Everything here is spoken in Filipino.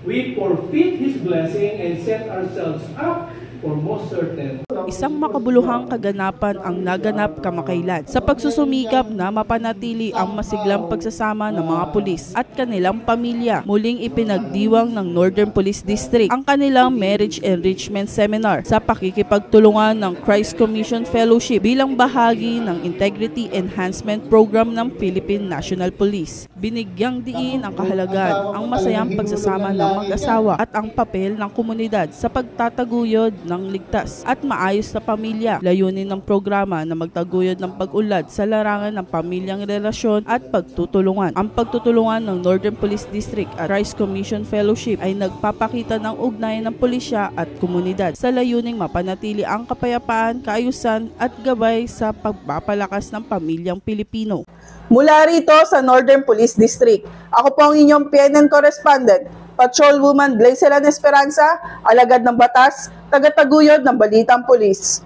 we forfeit His blessing and set ourselves up for most certain. Isang makabuluhang kaganapan ang naganap kamakailan sa pagsusumikap na mapanatili ang masiglang pagsasama ng mga pulis at kanilang pamilya. Muling ipinagdiwang ng Northern Police District ang kanilang Marriage Enrichment Seminar sa pakikipagtulungan ng Christ Commission Fellowship bilang bahagi ng Integrity Enhancement Program ng Philippine National Police. Binigyang diin ang kahalagahan ang masayang pagsasama ng mag-asawa at ang papel ng komunidad sa pagtataguyod ng ligtas at maayos na pamilya. Layunin ng programa na magtaguyod ng pag-unlad sa larangan ng pamilyang relasyon at pagtutulungan. Ang pagtutulungan ng Northern Police District at Christ Commission Fellowship ay nagpapakita ng ugnayan ng pulisya at komunidad sa layuning mapanatili ang kapayapaan, kaayusan at gabay sa pagpapalakas ng pamilyang Pilipino. Mula rito sa Northern Police District, ako po ang inyong PNN correspondent, Patrolwoman Blazelan Esperanza, alagad ng batas, tagataguyod ng Balitang Pulis.